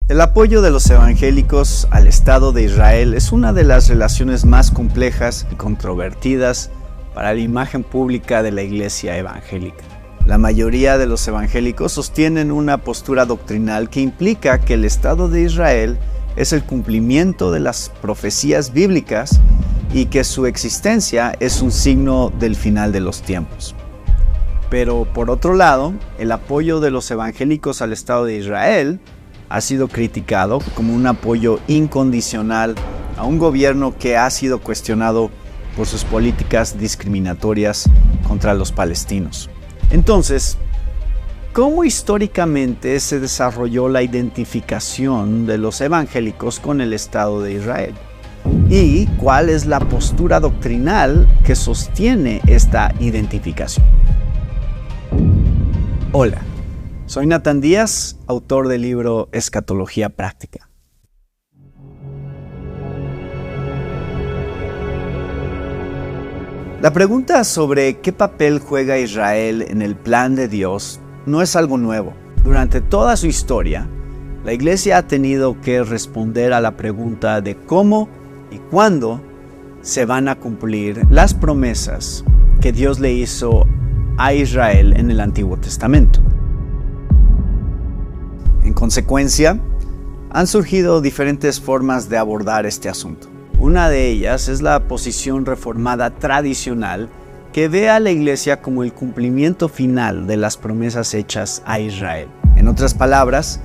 El apoyo de los evangélicos al Estado de Israel es una de las relaciones más complejas y controvertidas para la imagen pública de la Iglesia evangélica. La mayoría de los evangélicos sostienen una postura doctrinal que implica que el Estado de Israel es el cumplimiento de las profecías bíblicas y que su existencia es un signo del final de los tiempos. Pero por otro lado, el apoyo de los evangélicos al Estado de Israel ha sido criticado como un apoyo incondicional a un gobierno que ha sido cuestionado por sus políticas discriminatorias contra los palestinos. Entonces, ¿cómo históricamente se desarrolló la identificación de los evangélicos con el Estado de Israel? ¿Y cuál es la postura doctrinal que sostiene esta identificación? Hola, soy Nathan Díaz, autor del libro Escatología Práctica. La pregunta sobre qué papel juega Israel en el plan de Dios no es algo nuevo. Durante toda su historia, la Iglesia ha tenido que responder a la pregunta de cómo y cuándo se van a cumplir las promesas que Dios le hizo a Israel en el Antiguo Testamento. En consecuencia, han surgido diferentes formas de abordar este asunto. Una de ellas es la posición reformada tradicional que ve a la Iglesia como el cumplimiento final de las promesas hechas a Israel. En otras palabras,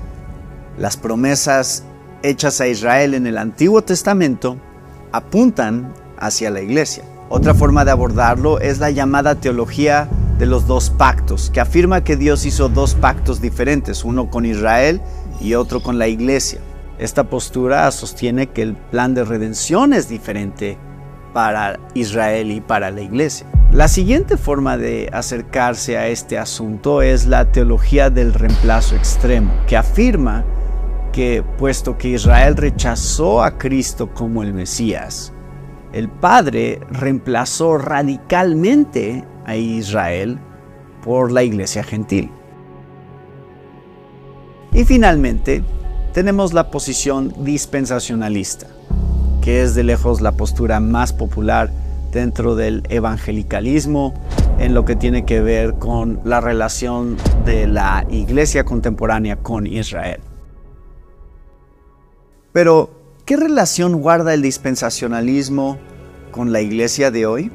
las promesas hechas a Israel en el Antiguo Testamento apuntan hacia la Iglesia. Otra forma de abordarlo es la llamada teología de los dos pactos, que afirma que Dios hizo dos pactos diferentes, uno con Israel y otro con la Iglesia. Esta postura sostiene que el plan de redención es diferente para Israel y para la Iglesia. La siguiente forma de acercarse a este asunto es la teología del reemplazo extremo, que afirma que, puesto que Israel rechazó a Cristo como el Mesías, el Padre reemplazó radicalmente a Israel por la Iglesia gentil. Y finalmente, tenemos la posición dispensacionalista, que es de lejos la postura más popular dentro del evangelicalismo en lo que tiene que ver con la relación de la Iglesia contemporánea con Israel. Pero, ¿qué relación guarda el dispensacionalismo con la Iglesia de hoy?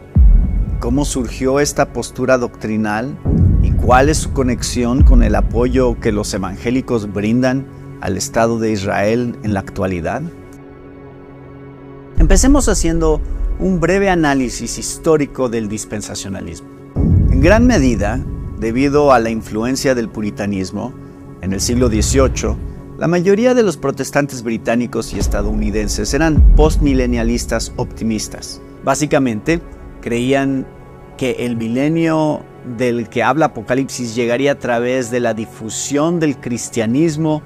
¿Cómo surgió esta postura doctrinal? ¿Y cuál es su conexión con el apoyo que los evangélicos brindan al Estado de Israel en la actualidad? Empecemos haciendo un breve análisis histórico del dispensacionalismo. En gran medida, debido a la influencia del puritanismo, en el siglo XVIII, la mayoría de los protestantes británicos y estadounidenses eran postmilenialistas optimistas. Básicamente, creían que el milenio del que habla Apocalipsis llegaría a través de la difusión del cristianismo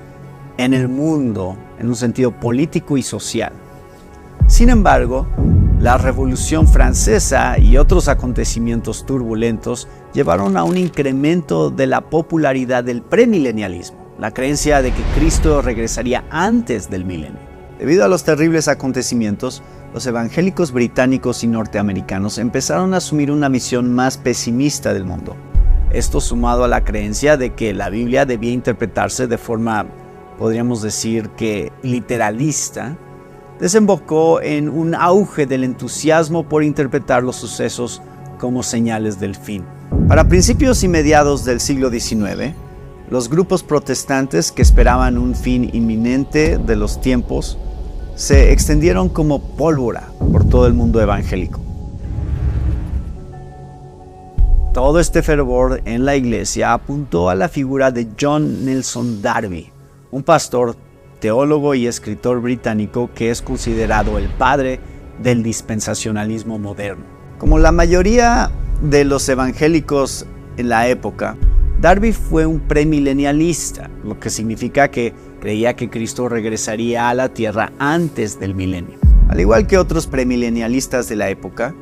en el mundo, en un sentido político y social. Sin embargo, la Revolución Francesa y otros acontecimientos turbulentos llevaron a un incremento de la popularidad del premilenialismo, la creencia de que Cristo regresaría antes del milenio. Debido a los terribles acontecimientos, los evangélicos británicos y norteamericanos empezaron a asumir una visión más pesimista del mundo. Esto sumado a la creencia de que la Biblia debía interpretarse de forma, podríamos decir que literalista, desembocó en un auge del entusiasmo por interpretar los sucesos como señales del fin. Para principios y mediados del siglo XIX, los grupos protestantes que esperaban un fin inminente de los tiempos se extendieron como pólvora por todo el mundo evangélico. Todo este fervor en la iglesia apuntó a la figura de John Nelson Darby, un pastor, teólogo y escritor británico que es considerado el padre del dispensacionalismo moderno. Como la mayoría de los evangélicos en la época, Darby fue un premilenialista, lo que significa que creía que Cristo regresaría a la tierra antes del milenio. Al igual que otros premilenialistas de la época,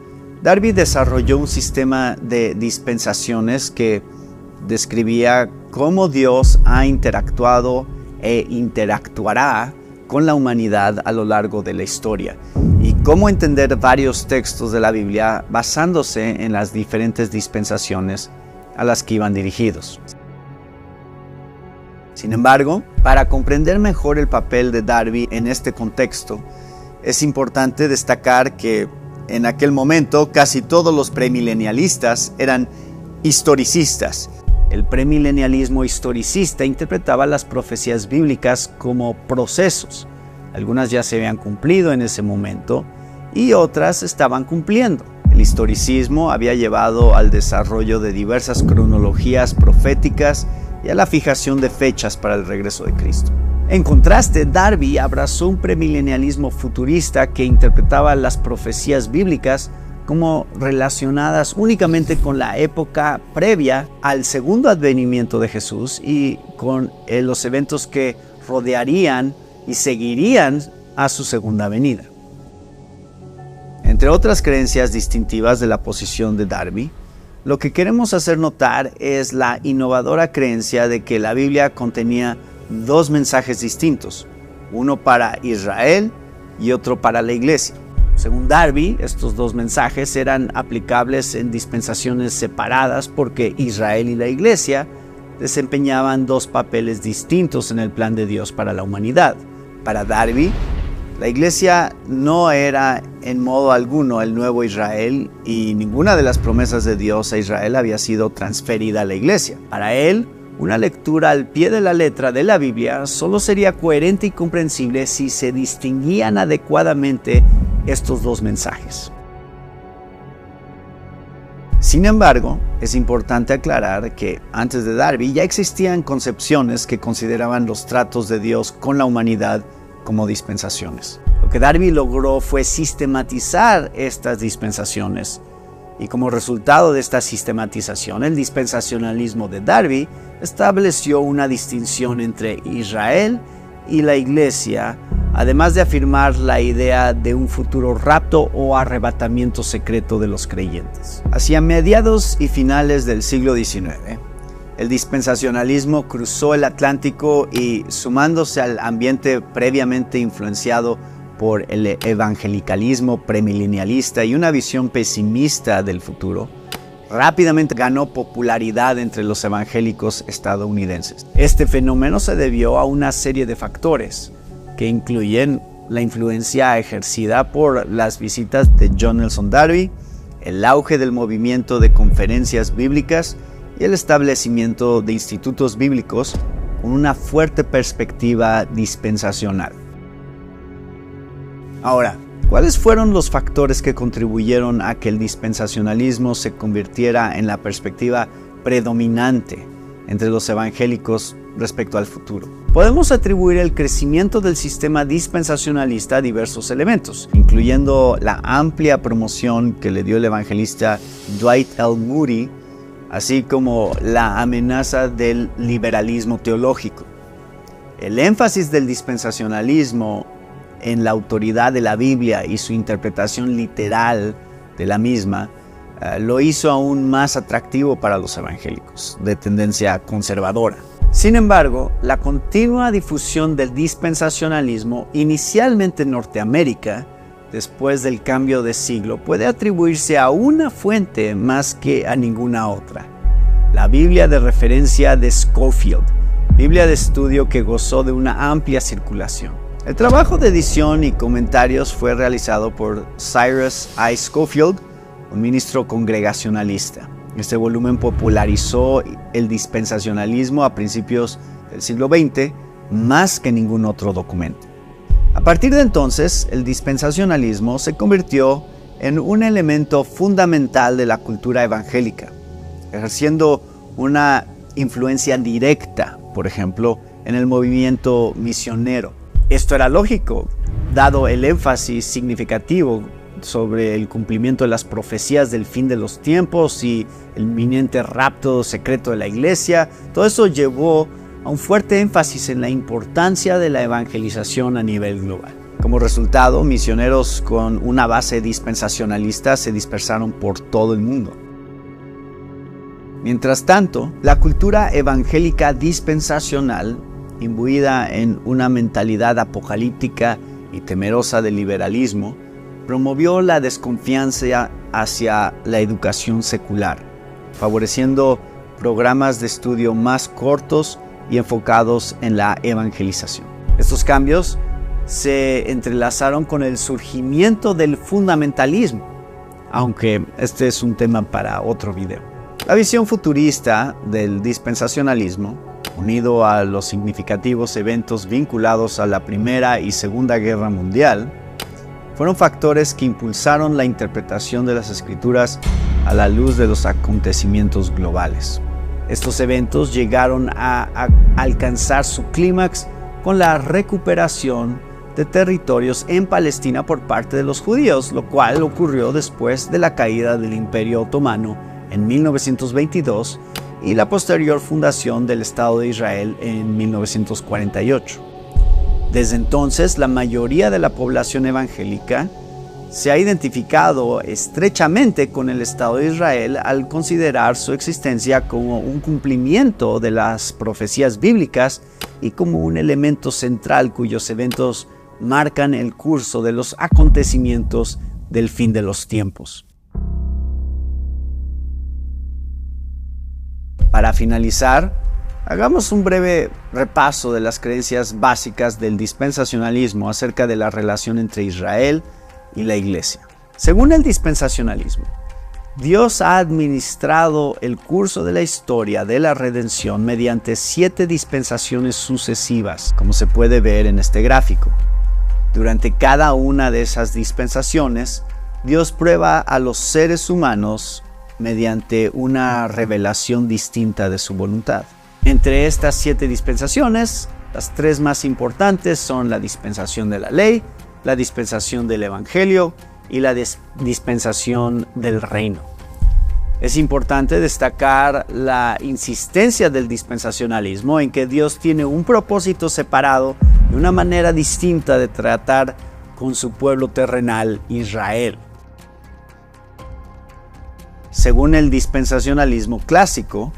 Darby desarrolló un sistema de dispensaciones que describía cómo Dios ha interactuado e interactuará con la humanidad a lo largo de la historia, y cómo entender varios textos de la Biblia basándose en las diferentes dispensaciones a las que iban dirigidos. Sin embargo, para comprender mejor el papel de Darby en este contexto, es importante destacar que en aquel momento casi todos los premilenialistas eran historicistas. El premilenialismo historicista interpretaba las profecías bíblicas como procesos. Algunas ya se habían cumplido en ese momento y otras estaban cumpliendo. El historicismo había llevado al desarrollo de diversas cronologías proféticas y a la fijación de fechas para el regreso de Cristo. En contraste, Darby abrazó un premilenialismo futurista que interpretaba las profecías bíblicas como relacionadas únicamente con la época previa al segundo advenimiento de Jesús y con los eventos que rodearían y seguirían a su segunda venida. Entre otras creencias distintivas de la posición de Darby, lo que queremos hacer notar es la innovadora creencia de que la Biblia contenía dos mensajes distintos, uno para Israel y otro para la iglesia. Según Darby, estos dos mensajes eran aplicables en dispensaciones separadas porque Israel y la iglesia desempeñaban dos papeles distintos en el plan de Dios para la humanidad. Para Darby, la iglesia no era en modo alguno el nuevo Israel y ninguna de las promesas de Dios a Israel había sido transferida a la iglesia. Para él, una lectura al pie de la letra de la Biblia solo sería coherente y comprensible si se distinguían adecuadamente estos dos mensajes. Sin embargo, es importante aclarar que antes de Darby ya existían concepciones que consideraban los tratos de Dios con la humanidad como dispensaciones. Lo que Darby logró fue sistematizar estas dispensaciones, y como resultado de esta sistematización, el dispensacionalismo de Darby estableció una distinción entre Israel y la iglesia, además de afirmar la idea de un futuro rapto o arrebatamiento secreto de los creyentes. Hacia mediados y finales del siglo XIX, el dispensacionalismo cruzó el Atlántico y, sumándose al ambiente previamente influenciado por el evangelicalismo premilenialista y una visión pesimista del futuro, rápidamente ganó popularidad entre los evangélicos estadounidenses. Este fenómeno se debió a una serie de factores que incluyen la influencia ejercida por las visitas de John Nelson Darby, el auge del movimiento de conferencias bíblicas y el establecimiento de institutos bíblicos con una fuerte perspectiva dispensacional. Ahora, ¿cuáles fueron los factores que contribuyeron a que el dispensacionalismo se convirtiera en la perspectiva predominante entre los evangélicos respecto al futuro? Podemos atribuir el crecimiento del sistema dispensacionalista a diversos elementos, incluyendo la amplia promoción que le dio el evangelista Dwight L. Moody, así como la amenaza del liberalismo teológico. El énfasis del dispensacionalismo en la autoridad de la Biblia y su interpretación literal de la misma lo hizo aún más atractivo para los evangélicos de tendencia conservadora. Sin embargo, la continua difusión del dispensacionalismo, inicialmente en Norteamérica, después del cambio de siglo, puede atribuirse a una fuente más que a ninguna otra: la Biblia de referencia de Scofield, Biblia de estudio que gozó de una amplia circulación. El trabajo de edición y comentarios fue realizado por Cyrus I. Scofield, un ministro congregacionalista. Este volumen popularizó el dispensacionalismo a principios del siglo XX más que ningún otro documento. A partir de entonces, el dispensacionalismo se convirtió en un elemento fundamental de la cultura evangélica, ejerciendo una influencia directa, por ejemplo, en el movimiento misionero. Esto era lógico, dado el énfasis significativo sobre el cumplimiento de las profecías del fin de los tiempos y el inminente rapto secreto de la iglesia. Todo eso llevó a un fuerte énfasis en la importancia de la evangelización a nivel global. Como resultado, misioneros con una base dispensacionalista se dispersaron por todo el mundo. Mientras tanto, la cultura evangélica dispensacional imbuida en una mentalidad apocalíptica y temerosa del liberalismo, promovió la desconfianza hacia la educación secular, favoreciendo programas de estudio más cortos y enfocados en la evangelización. Estos cambios se entrelazaron con el surgimiento del fundamentalismo, aunque este es un tema para otro video. La visión futurista del dispensacionalismo, unido a los significativos eventos vinculados a la Primera y Segunda Guerra Mundial, fueron factores que impulsaron la interpretación de las Escrituras a la luz de los acontecimientos globales. Estos eventos llegaron a alcanzar su clímax con la recuperación de territorios en Palestina por parte de los judíos, lo cual ocurrió después de la caída del Imperio Otomano en 1922 y la posterior fundación del Estado de Israel en 1948. Desde entonces, la mayoría de la población evangélica se ha identificado estrechamente con el Estado de Israel al considerar su existencia como un cumplimiento de las profecías bíblicas y como un elemento central cuyos eventos marcan el curso de los acontecimientos del fin de los tiempos. Para finalizar, hagamos un breve repaso de las creencias básicas del dispensacionalismo acerca de la relación entre Israel y la Iglesia. Según el dispensacionalismo, Dios ha administrado el curso de la historia de la redención mediante 7 dispensaciones sucesivas, como se puede ver en este gráfico. Durante cada una de esas dispensaciones, Dios prueba a los seres humanos mediante una revelación distinta de su voluntad. Entre estas 7 dispensaciones, las 3 más importantes son la dispensación de la ley, la dispensación del Evangelio y la dispensación del reino. Es importante destacar la insistencia del dispensacionalismo en que Dios tiene un propósito separado y una manera distinta de tratar con su pueblo terrenal, Israel. Según el dispensacionalismo clásico,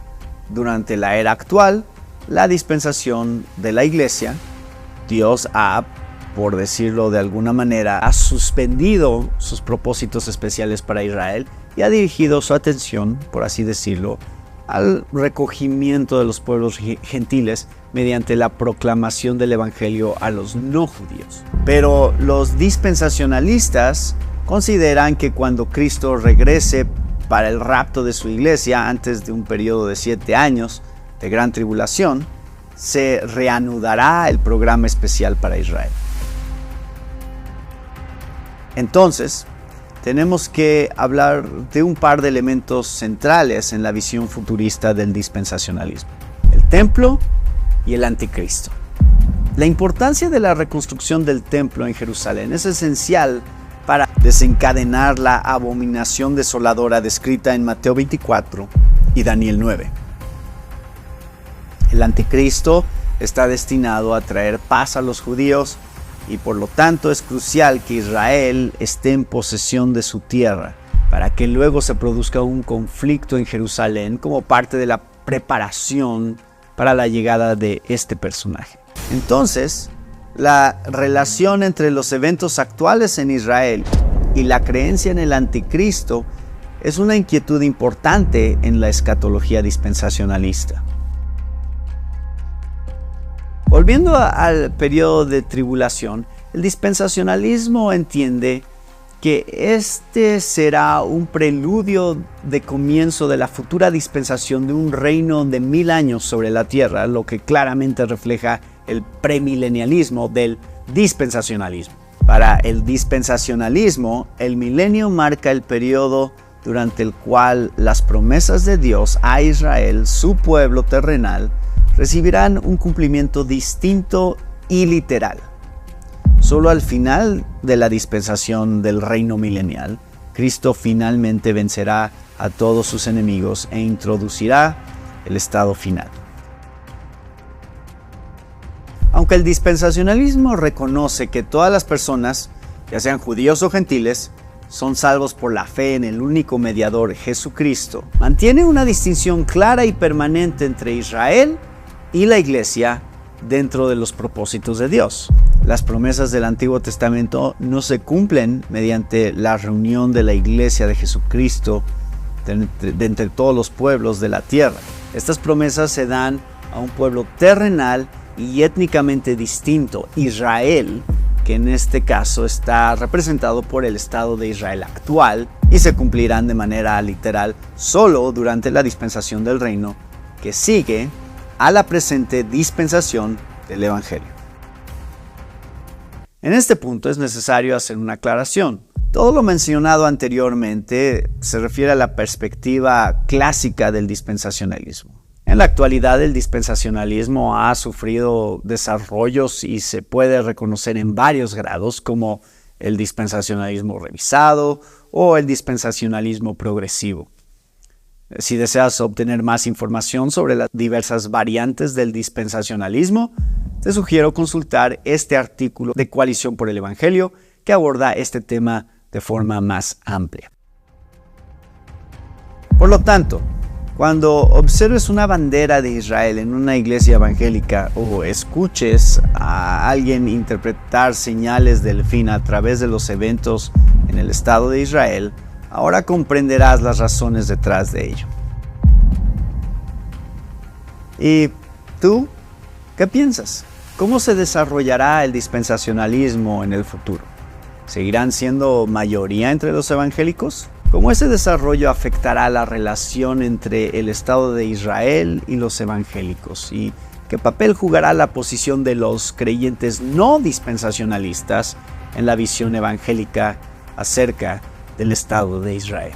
durante la era actual, la dispensación de la Iglesia, Dios ha, por decirlo de alguna manera, ha suspendido sus propósitos especiales para Israel y ha dirigido su atención, por así decirlo, al recogimiento de los pueblos gentiles mediante la proclamación del Evangelio a los no judíos. Pero los dispensacionalistas consideran que cuando Cristo regrese para el rapto de su iglesia antes de un periodo de 7 años de gran tribulación, se reanudará el programa especial para Israel. Entonces, tenemos que hablar de un par de elementos centrales en la visión futurista del dispensacionalismo: el templo y el anticristo. La importancia de la reconstrucción del templo en Jerusalén es esencial para desencadenar la abominación desoladora descrita en Mateo 24 y Daniel 9. El anticristo está destinado a traer paz a los judíos y por lo tanto es crucial que Israel esté en posesión de su tierra para que luego se produzca un conflicto en Jerusalén como parte de la preparación para la llegada de este personaje. Entonces, la relación entre los eventos actuales en Israel y la creencia en el anticristo es una inquietud importante en la escatología dispensacionalista. Volviendo al periodo de tribulación, el dispensacionalismo entiende que este será un preludio de comienzo de la futura dispensación de un reino de 1000 años sobre la tierra, lo que claramente refleja el premilenialismo del dispensacionalismo. Para el dispensacionalismo, el milenio marca el periodo durante el cual las promesas de Dios a Israel, su pueblo terrenal, recibirán un cumplimiento distinto y literal. Solo al final de la dispensación del reino milenial, Cristo finalmente vencerá a todos sus enemigos e introducirá el estado final. Aunque el dispensacionalismo reconoce que todas las personas, ya sean judíos o gentiles, son salvos por la fe en el único mediador, Jesucristo, mantiene una distinción clara y permanente entre Israel y la Iglesia dentro de los propósitos de Dios. Las promesas del Antiguo Testamento no se cumplen mediante la reunión de la Iglesia de Jesucristo de entre todos los pueblos de la tierra. Estas promesas se dan a un pueblo terrenal y étnicamente distinto, Israel, que en este caso está representado por el Estado de Israel actual, y se cumplirán de manera literal solo durante la dispensación del reino que sigue a la presente dispensación del Evangelio. En este punto es necesario hacer una aclaración. Todo lo mencionado anteriormente se refiere a la perspectiva clásica del dispensacionalismo. En la actualidad, el dispensacionalismo ha sufrido desarrollos y se puede reconocer en varios grados, como el dispensacionalismo revisado o el dispensacionalismo progresivo. Si deseas obtener más información sobre las diversas variantes del dispensacionalismo, te sugiero consultar este artículo de Coalición por el Evangelio que aborda este tema de forma más amplia. Por lo tanto, cuando observes una bandera de Israel en una iglesia evangélica o escuches a alguien interpretar señales del fin a través de los eventos en el Estado de Israel, ahora comprenderás las razones detrás de ello. ¿Y tú? ¿Qué piensas? ¿Cómo se desarrollará el dispensacionalismo en el futuro? ¿Seguirán siendo mayoría entre los evangélicos? ¿Cómo ese desarrollo afectará la relación entre el Estado de Israel y los evangélicos? ¿Y qué papel jugará la posición de los creyentes no dispensacionalistas en la visión evangélica acerca del Estado de Israel?